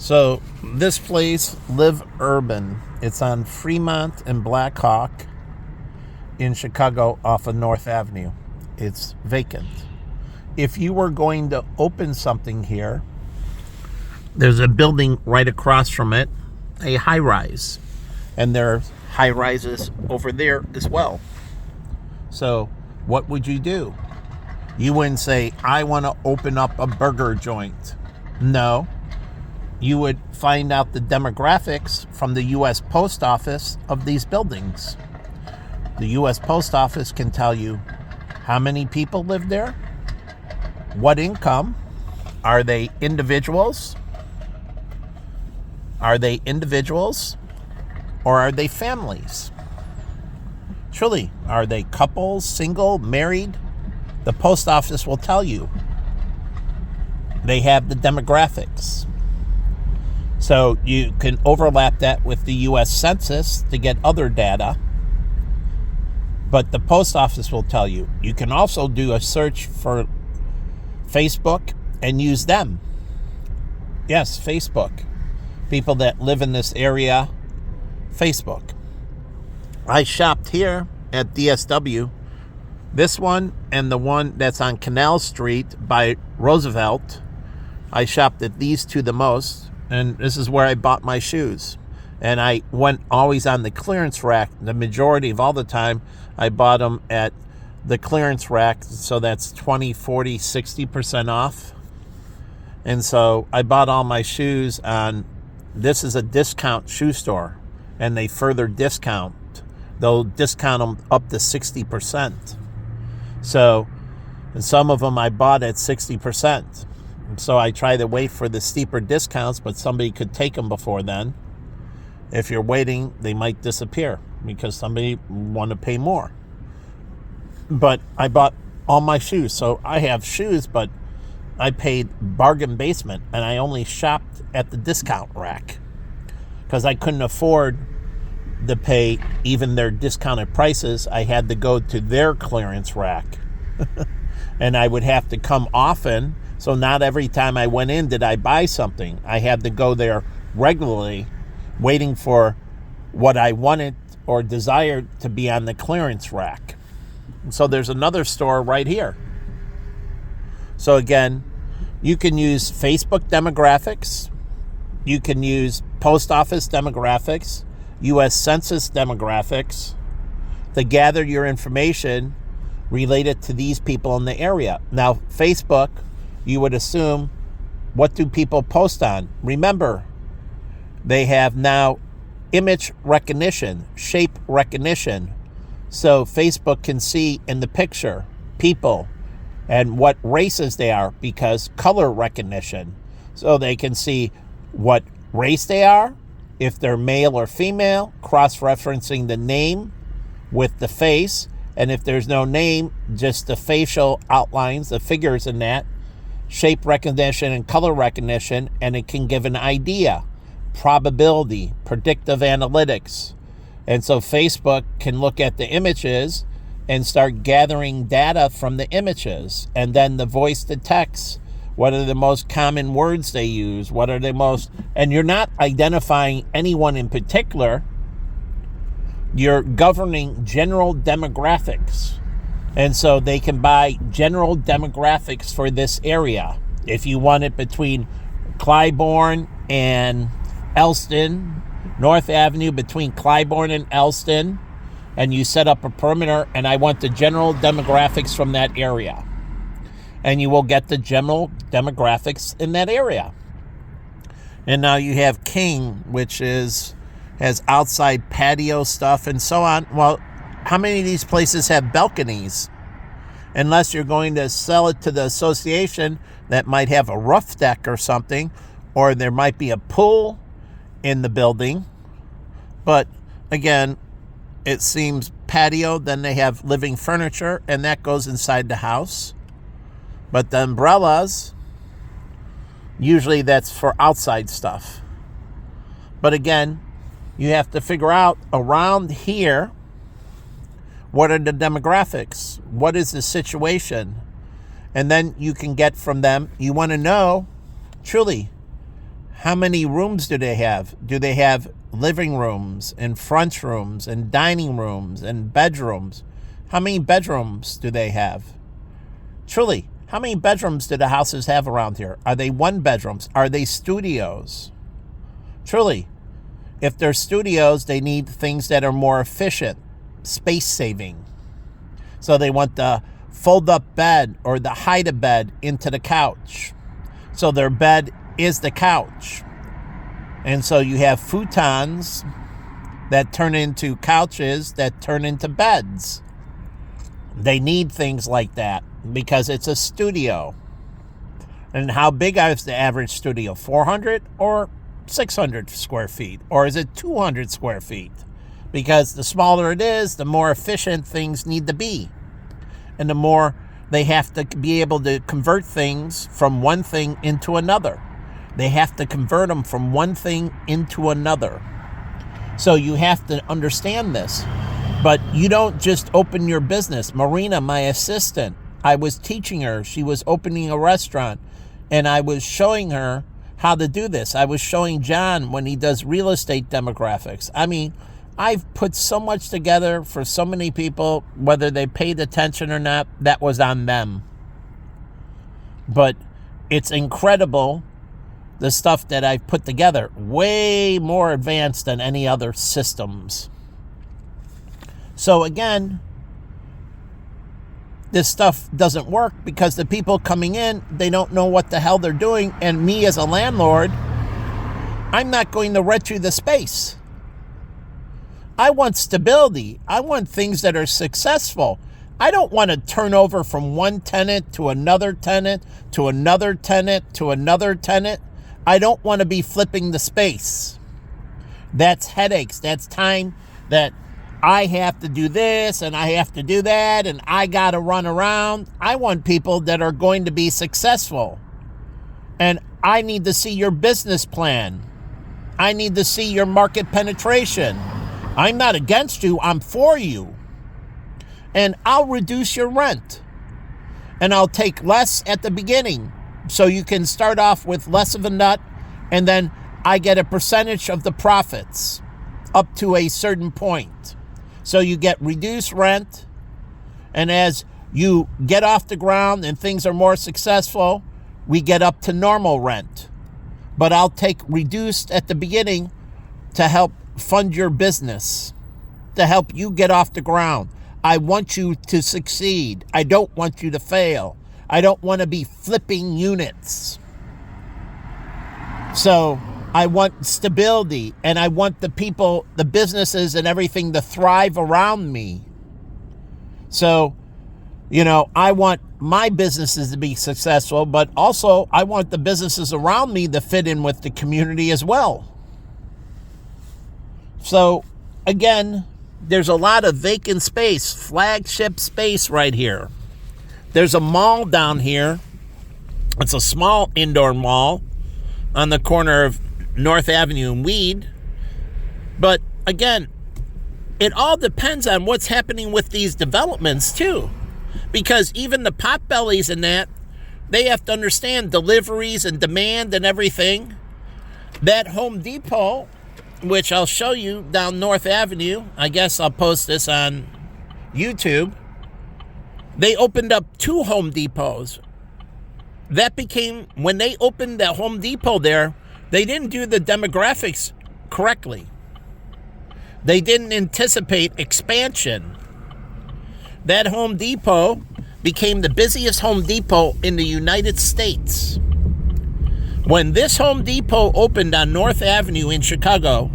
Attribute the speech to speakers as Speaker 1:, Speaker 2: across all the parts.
Speaker 1: So this place, Live Urban, it's on Fremont and Black Hawk in Chicago off of North Avenue. It's vacant. If you were going to open something here, there's a building right across from it, a high-rise. And there are high-rises over there as well. So what would you do? You wouldn't say, I want to open up a burger joint. No. You would find out the demographics from the U.S. Post Office of these buildings. The U.S. Post Office can tell you how many people live there, what income, are they individuals? Are they individuals or are they families? Truly, are they couples, single, married? The post office will tell you. They have the demographics. So you can overlap that with the U.S. Census to get other data. But the post office will tell you. You can also do a search for Facebook and use them. Yes, Facebook. People that live in this area, Facebook. I shopped here at DSW. This one and the one that's on Canal Street by Roosevelt. I shopped at these two the most. And this is where I bought my shoes. And I went always on the clearance rack. The majority of all the time, I bought them at the clearance rack. So that's 20, 40, 60% off. And so I bought all my shoes on, this is a discount shoe store. And they further discount. They'll discount them up to 60%. So, and some of them I bought at 60%. So I try to wait for the steeper discounts, but somebody could take them before then. If you're waiting, they might disappear because somebody want to pay more. But I bought all my shoes. So I have shoes, but I paid bargain basement, and I only shopped at the discount rack because I couldn't afford to pay even their discounted prices. I had to go to their clearance rack. And I would have to come often. So not every time I went in did I buy something. I had to go there regularly, waiting for what I wanted or desired to be on the clearance rack. So there's another store right here. So again, you can use Facebook demographics. You can use post office demographics, U.S. Census demographics to gather your information related to these people in the area. Now, Facebook, you would assume, what do people post on? Remember, they have now image recognition, shape recognition. So Facebook can see in the picture people and what races they are because color recognition. So they can see what race they are, if they're male or female, cross-referencing the name with the face. And if there's no name, just the facial outlines, the figures in that, shape recognition and color recognition, and it can give an idea, probability, predictive analytics. And so Facebook can look at the images and start gathering data from the images, and then the voice to text. What are the most common words they use? What are the most, and you're not identifying anyone in particular. You're governing general demographics. And so they can buy general demographics for this area. If you want it between Clybourne and Elston, North Avenue between Clybourne and Elston, and you set up a perimeter, and I want the general demographics from that area. And you will get the general demographics in that area. And now you have King, which has outside patio stuff and so on. Well, how many of these places have balconies? Unless you're going to sell it to the association that might have a roof deck or something, or there might be a pool in the building. But again, it seems patio, then they have living furniture, and that goes inside the house. But the umbrellas, usually that's for outside stuff. But again, you have to figure out around here, what are the demographics? What is the situation? And then you can get from them, you want to know, truly, How many rooms do they have? Do they have living rooms and front rooms and dining rooms and bedrooms? How many bedrooms do they have? Truly, how many bedrooms do the houses have around here? Are they one bedrooms? Are they studios? Truly, if they're studios, they need things that are more efficient, space saving. So they want the fold up bed or the hide a bed into the couch. So their bed is the couch. And so you have futons that turn into couches that turn into beds. They need things like that because it's a studio. And how big is the average studio? 400 or 600 square feet? Or is it 200 square feet? Because the smaller it is, the more efficient things need to be. And the more they have to be able to convert things from one thing into another. They have to convert them from one thing into another. So you have to understand this. But you don't just open your business. Marina, my assistant, I was teaching her. She was opening a restaurant, and I was showing her how to do this. I was showing John when he does real estate demographics. I mean, I've put so much together for so many people, whether they paid attention or not, that was on them. But it's incredible, the stuff that I've put together, way more advanced than any other systems. So again, this stuff doesn't work because the people coming in, they don't know what the hell they're doing. And me as a landlord, I'm not going to rent you the space. I want stability. I want things that are successful. I don't want to turn over from one tenant to another tenant, to another tenant, to another tenant. I don't want to be flipping the space. That's headaches. That's time that I have to do this and I have to do that and I got to run around. I want people that are going to be successful. And I need to see your business plan. I need to see your market penetration. I'm not against you. I'm for you. And I'll reduce your rent. And I'll take less at the beginning. So you can start off with less of a nut. And then I get a percentage of the profits up to a certain point. So you get reduced rent. And as you get off the ground and things are more successful, we get up to normal rent. But I'll take reduced at the beginning to help fund your business, to help you get off the ground. I want you to succeed. I don't want you to fail. I don't want to be flipping units. So I want stability, and I want the people, the businesses and everything to thrive around me. So, I want my businesses to be successful, but also I want the businesses around me to fit in with the community as well. So, again, there's a lot of vacant space, flagship space right here. There's a mall down here. It's a small indoor mall on the corner of North Avenue and Weed. But again, it all depends on what's happening with these developments too. Because even the potbellies and that, they have to understand deliveries and demand and everything. That Home Depot, which I'll show you down North Avenue, I guess I'll post this on YouTube. They opened up 2 Home Depots. That became, when they opened the Home Depot there, they didn't do the demographics correctly. They didn't anticipate expansion. That Home Depot became the busiest Home Depot in the United States. When this Home Depot opened on North Avenue in Chicago,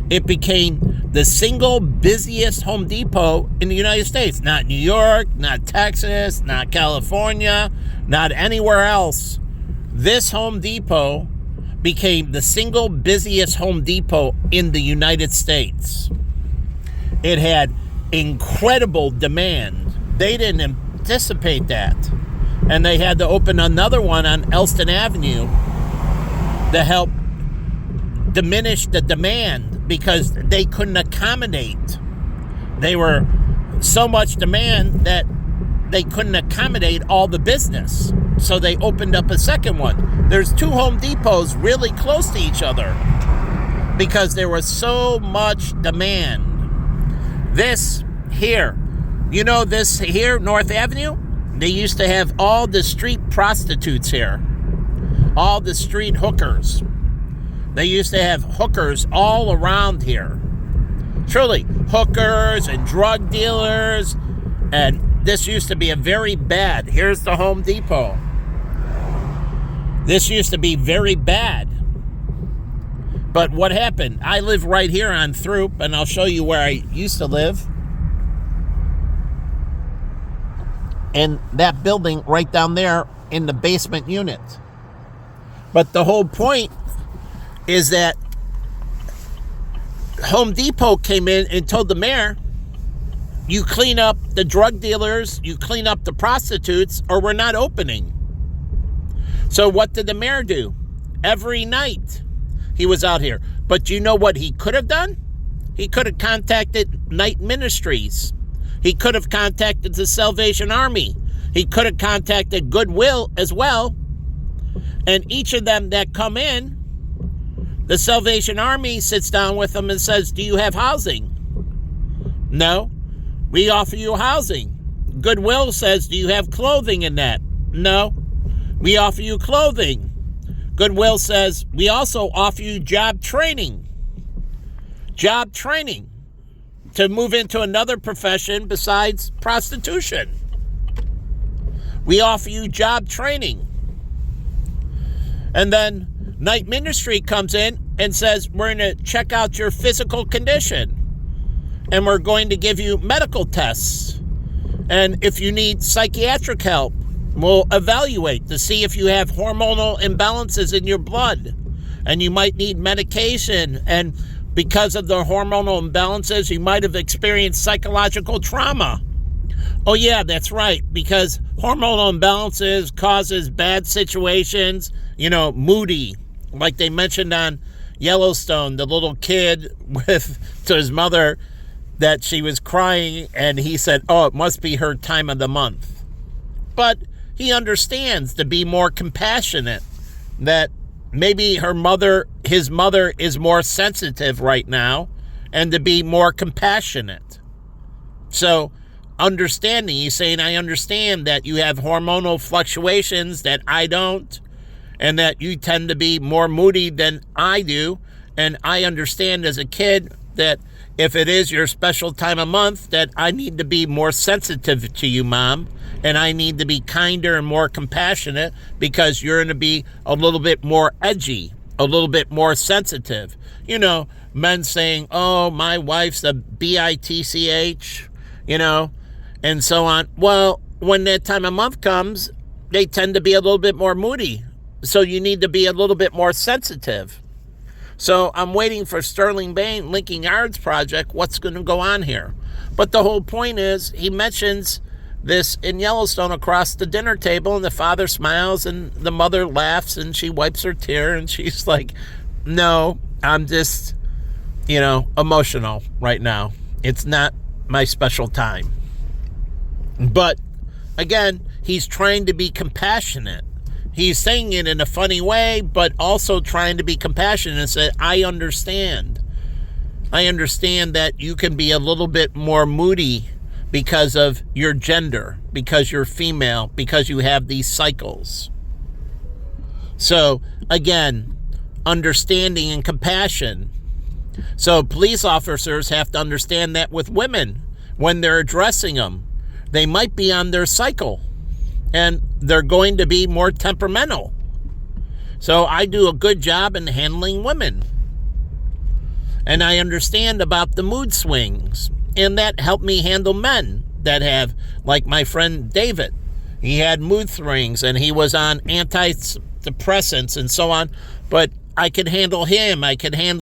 Speaker 1: it became the single busiest Home Depot in the United States. Not New York, not Texas, not California, not anywhere else. This Home Depot became the single busiest Home Depot in the United States. It had incredible demand. They didn't anticipate that. And they had to open another one on Elston Avenue to help diminish the demand because they couldn't accommodate. They were so much demand that they couldn't accommodate all the business. So they opened up a second one. There's 2 Home Depots really close to each other because there was so much demand. This here, this here, North Avenue, they used to have all the street prostitutes here, all the street hookers. They used to have hookers all around here. Truly, hookers and drug dealers, and this used to be a very bad. Here's the Home Depot. This used to be very bad. But what happened? I live right here on Throop, and I'll show you where I used to live. And that building right down there in the basement unit. But the whole point is that Home Depot came in and told the mayor, you clean up the drug dealers, you clean up the prostitutes, or we're not opening. So what did the mayor do? Every night he was out here. But you know what he could have done? He could have contacted Night Ministries. He could have contacted the Salvation Army. He could have contacted Goodwill as well. And each of them that come in, the Salvation Army sits down with them and says, do you have housing? No. We offer you housing. Goodwill says, do you have clothing in that? No. We offer you clothing. Goodwill says, we also offer you job training. Job training to move into another profession besides prostitution. We offer you job training. And then Night Ministry comes in and says, we're going to check out your physical condition. And we're going to give you medical tests. And if you need psychiatric help, we'll evaluate to see if you have hormonal imbalances in your blood. And you might need medication. And because of the hormonal imbalances, you might have experienced psychological trauma. Oh, yeah, that's right. Because hormonal imbalances causes bad situations, moody. Like they mentioned on Yellowstone, the little kid to his mother that she was crying, and he said, oh, it must be her time of the month. But he understands to be more compassionate, that maybe his mother is more sensitive right now, and to be more compassionate. So understanding, he's saying, I understand that you have hormonal fluctuations that I don't, and that you tend to be more moody than I do. And I understand as a kid that if it is your special time of month, that I need to be more sensitive to you, Mom. And I need to be kinder and more compassionate because you're going to be a little bit more edgy, a little bit more sensitive. Men saying, oh, my wife's a bitch, and so on. Well, when that time of month comes, they tend to be a little bit more moody. So you need to be a little bit more sensitive. So I'm waiting for Sterling Bain, Lincoln Yards project, what's going to go on here. But the whole point is, he mentions this in Yellowstone across the dinner table, and the father smiles, and the mother laughs, and she wipes her tear, and she's like, no, I'm just, emotional right now. It's not my special time. But, again, he's trying to be compassionate. He's saying it in a funny way, but also trying to be compassionate and say, I understand. I understand that you can be a little bit more moody because of your gender, because you're female, because you have these cycles. So, again, understanding and compassion. So police officers have to understand that with women, when they're addressing them, they might be on their cycle. And they're going to be more temperamental. So I do a good job in handling women. And I understand about the mood swings. And that helped me handle men that have, like my friend David. He had mood swings and he was on antidepressants and so on. But I could handle him. I could handle